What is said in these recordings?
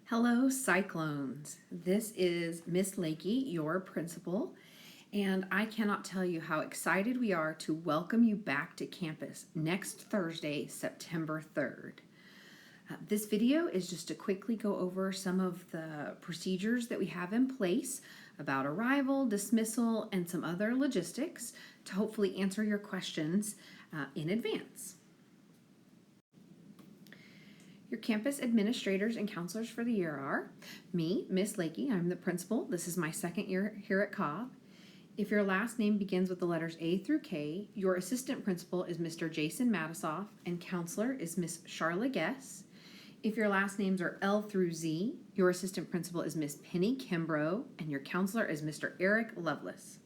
Hello, Cyclones. This is Miss Lakey, your principal, and I cannot tell you how excited we are to welcome you back to campus next Thursday, September 3rd. This video is just to quickly go over some of the procedures that we have in place about arrival, dismissal, and some other logistics to hopefully answer your questions in advance. Your campus administrators and counselors for the year are me, Miss Lakey. I'm the principal. This is my second year here at Cobb. If your last name begins with the letters A through K, your assistant principal is Mr. Jason Matisoff and counselor is Miss Charla Guess. If your last names are L through Z, your assistant principal is Miss Penny Kimbrough and your counselor is Mr. Eric Lovelace.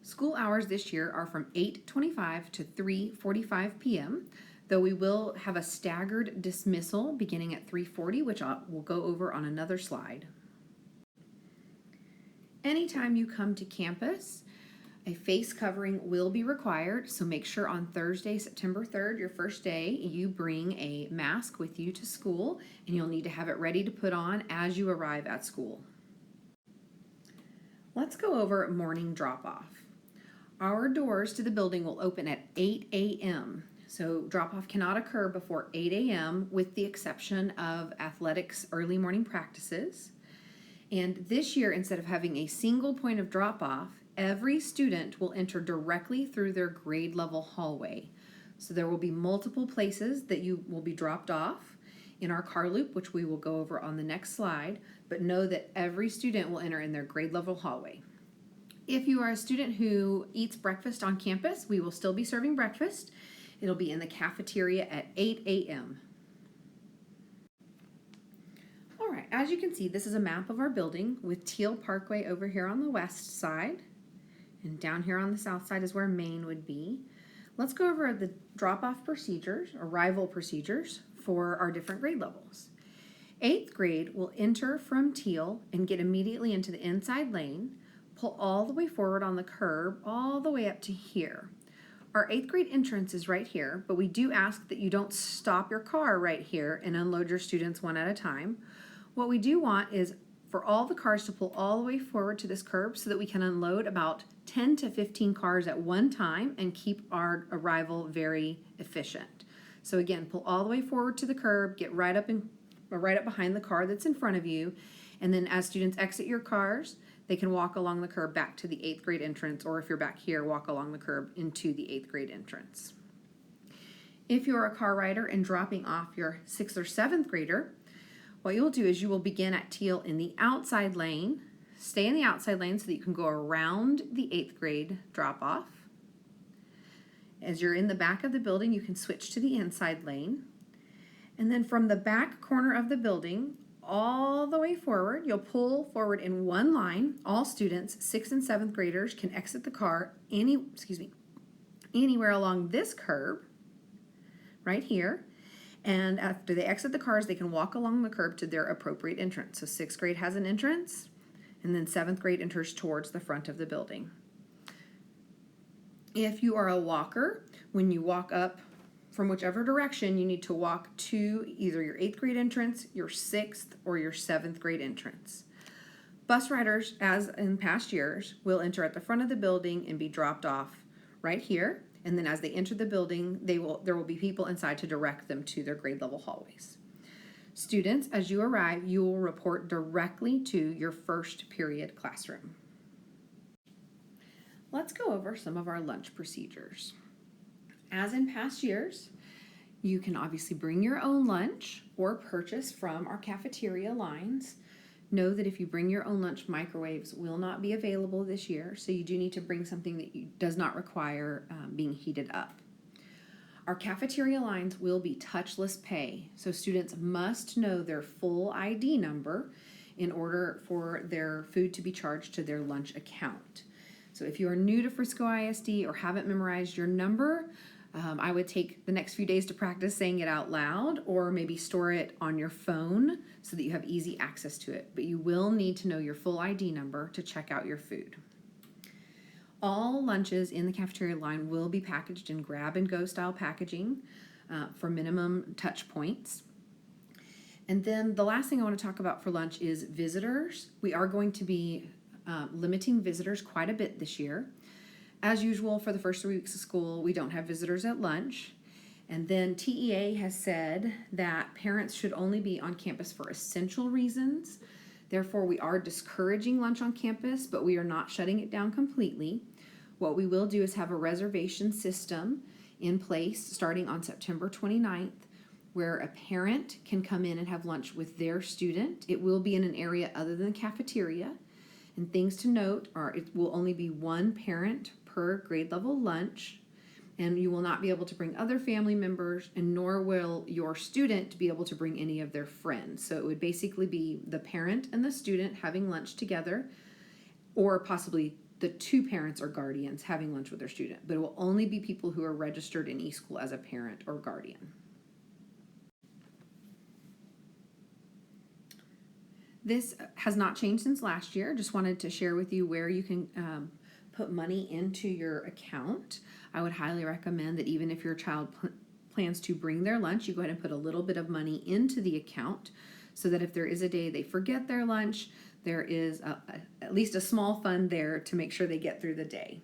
School hours this year are from 8:25 to 3:45 p.m., though we will have a staggered dismissal beginning at 3:40, which we'll go over on another slide. Anytime you come to campus, a face covering will be required, so make sure on Thursday, September 3rd, your first day, you bring a mask with you to school, and you'll need to have it ready to put on as you arrive at school. Let's go over morning drop-off. Our doors to the building will open at 8 a.m., so drop-off cannot occur before 8 a.m. with the exception of athletics early morning practices. And this year, instead of having a single point of drop-off, every student will enter directly through their grade level hallway. So there will be multiple places that you will be dropped off in our car loop, which we will go over on the next slide, but know that every student will enter in their grade level hallway. If you are a student who eats breakfast on campus, we will still be serving breakfast. It'll be in the cafeteria at 8 a.m. All right, as you can see, this is a map of our building with Teal Parkway over here on the west side, and down here on the south side is where Main would be. Let's go over the drop-off procedures, arrival procedures, for our different grade levels. 8th grade will enter from Teal and get immediately into the inside lane, pull all the way forward on the curb, all the way up to here. Our 8th grade entrance is right here, but we do ask that you don't stop your car right here and unload your students one at a time. What we do want is for all the cars to pull all the way forward to this curb so that we can unload about 10 to 15 cars at one time and keep our arrival very efficient. So again, pull all the way forward to the curb, get right up behind the car that's in front of you, and then as students exit your cars, they can walk along the curb back to the 8th grade entrance, or if you're back here, walk along the curb into the 8th grade entrance. If you're a car rider and dropping off your 6th or 7th grader, what you'll do is you will begin at Teal in the outside lane, stay in the outside lane so that you can go around the 8th grade drop-off. As you're in the back of the building, you can switch to the inside lane. And then from the back corner of the building, all the way forward, you'll pull forward in one line. All students, 6th and 7th graders, can exit the car anywhere along this curb, right here. And after they exit the cars, they can walk along the curb to their appropriate entrance. So 6th grade has an entrance, and then 7th grade enters towards the front of the building. If you are a walker, when you walk up from whichever direction, you need to walk to either your 8th grade entrance, your 6th, or your 7th grade entrance. Bus riders, as in past years, will enter at the front of the building and be dropped off right here. And then as they enter the building, there will be people inside to direct them to their grade level hallways. Students, as you arrive, you will report directly to your first period classroom. Let's go over some of our lunch procedures. As in past years, you can obviously bring your own lunch or purchase from our cafeteria lines. Know that if you bring your own lunch, microwaves will not be available this year, so you do need to bring something that does not require being heated up. Our cafeteria lines will be touchless pay, so students must know their full ID number in order for their food to be charged to their lunch account. So if you are new to Frisco ISD or haven't memorized your number, I would take the next few days to practice saying it out loud, or maybe store it on your phone so that you have easy access to it. But you will need to know your full ID number to check out your food. All lunches in the cafeteria line will be packaged in grab-and-go style packaging for minimum touch points. And then the last thing I want to talk about for lunch is visitors. We are going to be limiting visitors quite a bit this year. As usual, for the first 3 weeks of school, we don't have visitors at lunch. And then TEA has said that parents should only be on campus for essential reasons. Therefore, we are discouraging lunch on campus, but we are not shutting it down completely. What we will do is have a reservation system in place starting on September 29th, where a parent can come in and have lunch with their student. It will be in an area other than the cafeteria. And things to note are it will only be one parent per grade level lunch, and you will not be able to bring other family members, and nor will your student be able to bring any of their friends. So it would basically be the parent and the student having lunch together, or possibly the two parents or guardians having lunch with their student, but it will only be people who are registered in eSchool as a parent or guardian. This has not changed since last year. Just wanted to share with you where you can put money into your account. I would highly recommend that even if your child plans to bring their lunch, you go ahead and put a little bit of money into the account so that if there is a day they forget their lunch, there is at least a small fund there to make sure they get through the day.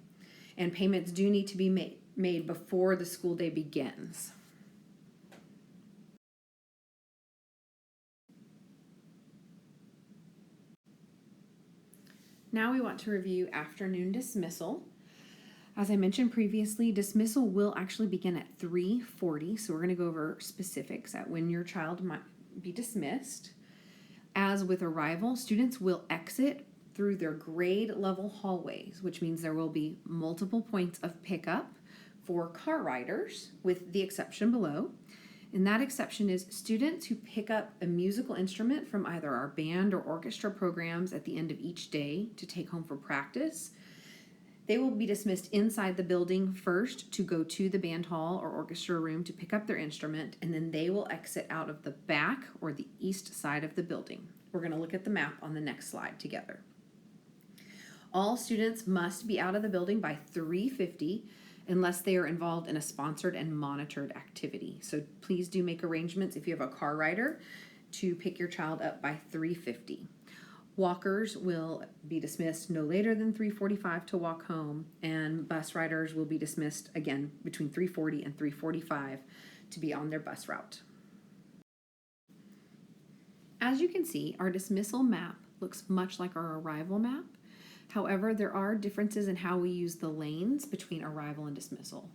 And payments do need to be made before the school day begins. Now we want to review afternoon dismissal. As I mentioned previously, dismissal will actually begin at 3:40, so we're going to go over specifics at when your child might be dismissed. As with arrival, students will exit through their grade level hallways, which means there will be multiple points of pickup for car riders, with the exception below. And that exception is students who pick up a musical instrument from either our band or orchestra programs at the end of each day to take home for practice. They will be dismissed inside the building first to go to the band hall or orchestra room to pick up their instrument, and then they will exit out of the back or the east side of the building. We're going to look at the map on the next slide together. All students must be out of the building by 3:50 unless they are involved in a sponsored and monitored activity. So please do make arrangements if you have a car rider to pick your child up by 3:50. Walkers will be dismissed no later than 3:45 to walk home, and bus riders will be dismissed again between 3:40 and 3:45 to be on their bus route. As you can see, our dismissal map looks much like our arrival map. However, there are differences in how we use the lanes between arrival and dismissal.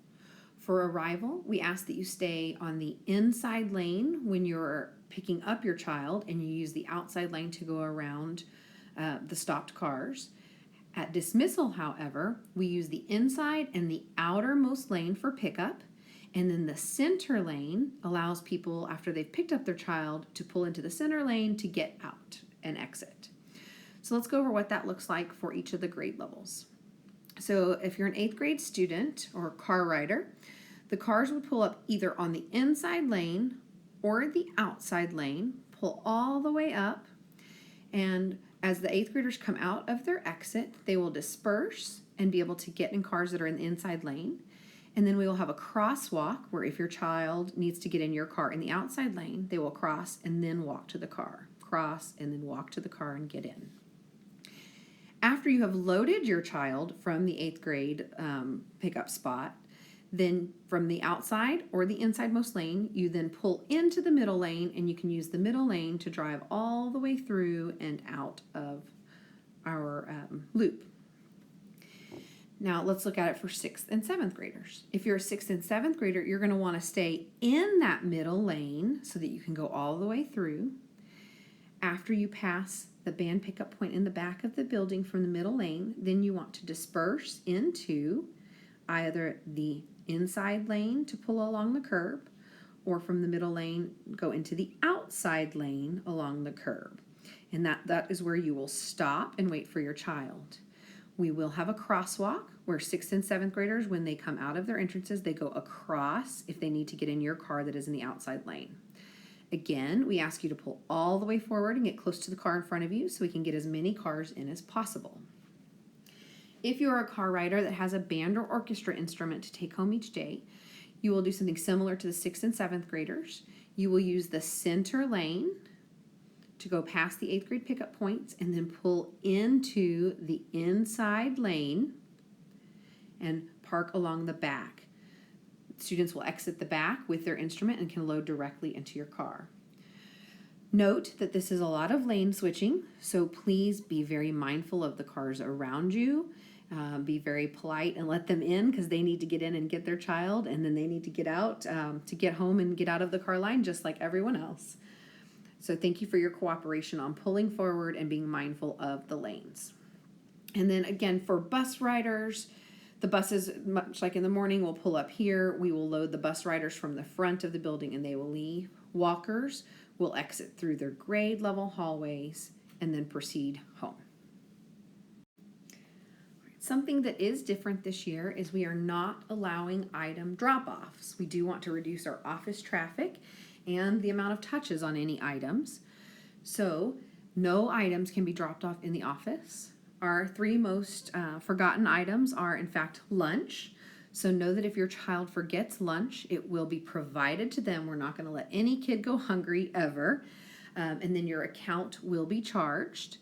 For arrival, we ask that you stay on the inside lane when you're picking up your child, and you use the outside lane to go around the stopped cars. At dismissal, however, we use the inside and the outermost lane for pickup, and then the center lane allows people, after they've picked up their child, to pull into the center lane to get out and exit. So let's go over what that looks like for each of the grade levels. So if you're an 8th grade student or car rider, the cars would pull up either on the inside lane or the outside lane, pull all the way up, and as the 8th graders come out of their exit, they will disperse and be able to get in cars that are in the inside lane. And then we will have a crosswalk where if your child needs to get in your car in the outside lane, they will cross and then walk to the car. Cross and then walk to the car and get in. After you have loaded your child from the 8th grade pickup spot, then from the outside or the insidemost lane, you then pull into the middle lane, and you can use the middle lane to drive all the way through and out of our loop. Now let's look at it for 6th and 7th graders. If you're a 6th and 7th grader, you're going to want to stay in that middle lane so that you can go all the way through. After you pass the band pickup point in the back of the building from the middle lane, then you want to disperse into either the inside lane to pull along the curb, or from the middle lane, go into the outside lane along the curb. And that is where you will stop and wait for your child. We will have a crosswalk where 6th and 7th graders, when they come out of their entrances, they go across if they need to get in your car that is in the outside lane. Again, we ask you to pull all the way forward and get close to the car in front of you so we can get as many cars in as possible. If you're a car rider that has a band or orchestra instrument to take home each day, you will do something similar to the 6th and 7th graders. You will use the center lane to go past the 8th grade pickup points and then pull into the inside lane and park along the back. Students will exit the back with their instrument and can load directly into your car. Note that this is a lot of lane switching, so please be very mindful of the cars around you. Be very polite and let them in because they need to get in and get their child, and then they need to get out to get home and get out of the car line just like everyone else. So thank you for your cooperation on pulling forward and being mindful of the lanes. And then again, for bus riders, the buses, much like in the morning, will pull up here. We will load the bus riders from the front of the building and they will leave. Walkers will exit through their grade level hallways and then proceed home. Something that is different this year is we are not allowing item drop-offs. We do want to reduce our office traffic and the amount of touches on any items. So no items can be dropped off in the office. Our 3 most forgotten items are, in fact, lunch. So know that if your child forgets lunch, it will be provided to them. We're not going to let any kid go hungry ever. And then your account will be charged.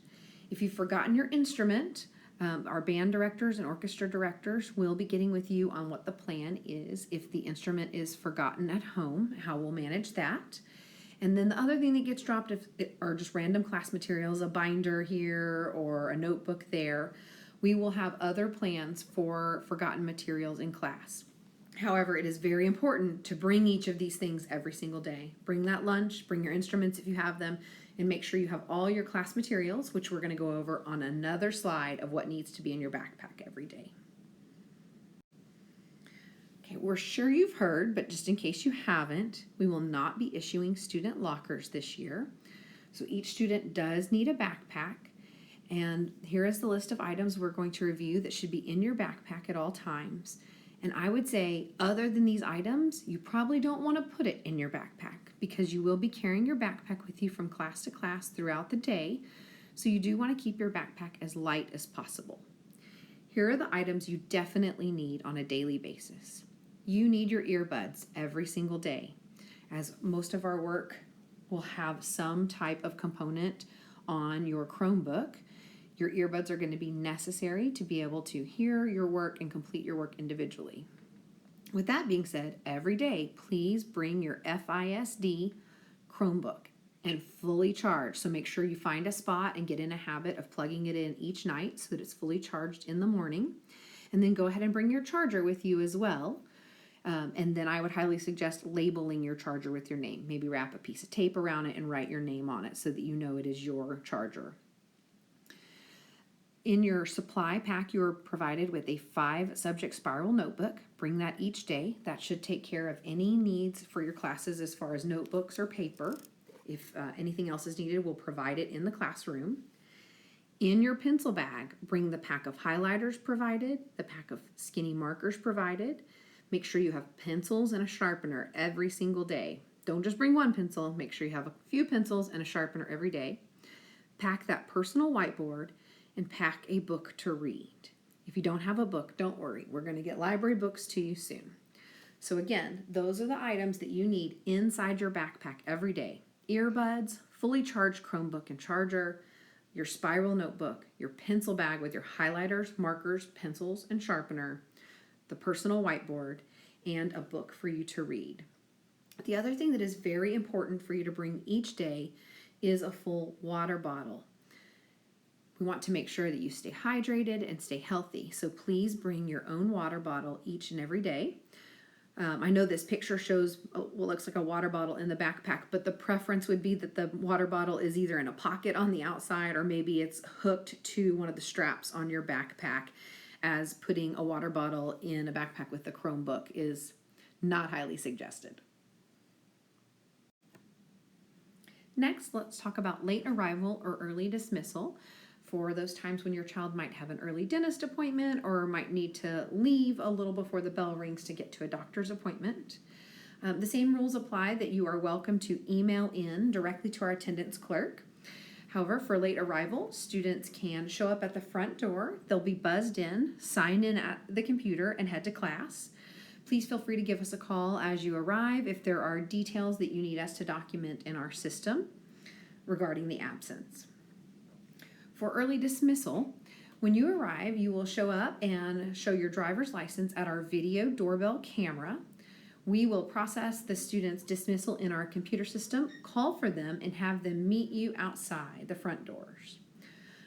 If you've forgotten your instrument, our band directors and orchestra directors will be getting with you on what the plan is if the instrument is forgotten at home, how we'll manage that. And then the other thing that gets dropped are just random class materials, a binder here or a notebook there. We will have other plans for forgotten materials in class. However, it is very important to bring each of these things every single day. Bring that lunch, bring your instruments if you have them, and make sure you have all your class materials, which we're going to go over on another slide of what needs to be in your backpack every day. Okay, we're sure you've heard, but just in case you haven't, we will not be issuing student lockers this year. So each student does need a backpack, and here is the list of items we're going to review that should be in your backpack at all times. And I would say, other than these items, you probably don't want to put it in your backpack because you will be carrying your backpack with you from class to class throughout the day. So you do want to keep your backpack as light as possible. Here are the items you definitely need on a daily basis. You need your earbuds every single day, as most of our work will have some type of component on your Chromebook. Your earbuds are going to be necessary to be able to hear your work and complete your work individually. With that being said, every day, please bring your FISD Chromebook and fully charged. So make sure you find a spot and get in a habit of plugging it in each night so that it's fully charged in the morning. And then go ahead and bring your charger with you as well. And then I would highly suggest labeling your charger with your name. Maybe wrap a piece of tape around it and write your name on it so that you know it is your charger. In your supply pack, you're provided with a 5-subject spiral notebook. Bring that each day. That should take care of any needs for your classes as far as notebooks or paper. If anything else is needed, we'll provide it in the classroom. In your pencil bag, bring the pack of highlighters provided, the pack of skinny markers provided. Make sure you have pencils and a sharpener every single day. Don't just bring one pencil. Make sure you have a few pencils and a sharpener every day. Pack that personal whiteboard and pack a book to read. If you don't have a book, don't worry. We're going to get library books to you soon. So again, those are the items that you need inside your backpack every day. Earbuds, fully charged Chromebook and charger, your spiral notebook, your pencil bag with your highlighters, markers, pencils, and sharpener, the personal whiteboard, and a book for you to read. The other thing that is very important for you to bring each day is a full water bottle. We want to make sure that you stay hydrated and stay healthy, so please bring your own water bottle each and every day. I know this picture shows what looks like a water bottle in the backpack, but the preference would be that the water bottle is either in a pocket on the outside or maybe it's hooked to one of the straps on your backpack, as putting a water bottle in a backpack with a Chromebook is not highly suggested. Next, let's talk about late arrival or early dismissal for those times when your child might have an early dentist appointment or might need to leave a little before the bell rings to get to a doctor's appointment. The same rules apply that you are welcome to email in directly to our attendance clerk. However, for late arrival, students can show up at the front door. They'll be buzzed in, sign in at the computer, and head to class. Please feel free to give us a call as you arrive if there are details that you need us to document in our system. regarding the absence. For early dismissal, when you arrive, you will show up and show your driver's license at our video doorbell camera. We will process the student's dismissal in our computer system, call for them, and have them meet you outside the front doors.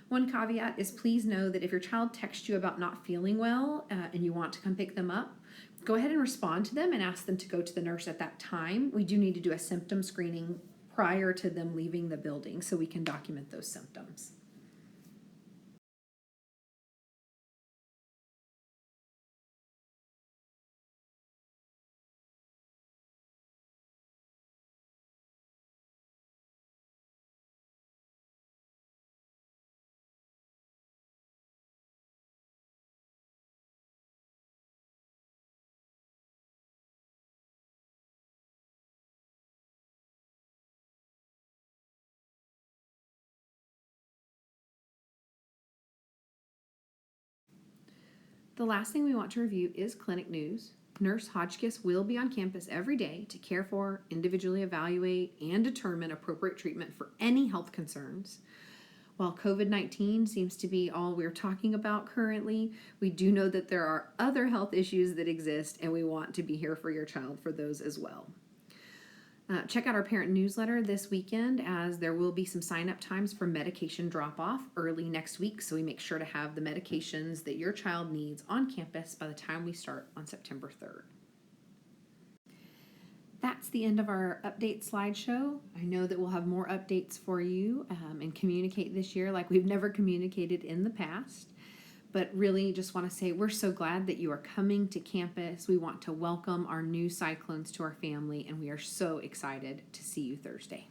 One caveat is please know that if your child texts you about not feeling well and you want to come pick them up, go ahead and respond to them and ask them to go to the nurse at that time. We do need to do a symptom screening prior to them leaving the building so we can document those symptoms. The last thing we want to review is clinic news. Nurse Hotchkiss will be on campus every day to care for, individually evaluate, and determine appropriate treatment for any health concerns. While COVID-19 seems to be all we're talking about currently, we do know that there are other health issues that exist, and we want to be here for your child for those as well. Check out our parent newsletter this weekend, as there will be some sign-up times for medication drop-off early next week, so we make sure to have the medications that your child needs on campus by the time we start on September 3rd. That's the end of our update slideshow. I know that we'll have more updates for you and communicate this year like we've never communicated in the past. But really just want to say we're so glad that you are coming to campus. We want to welcome our new Cyclones to our family, and we are so excited to see you Thursday.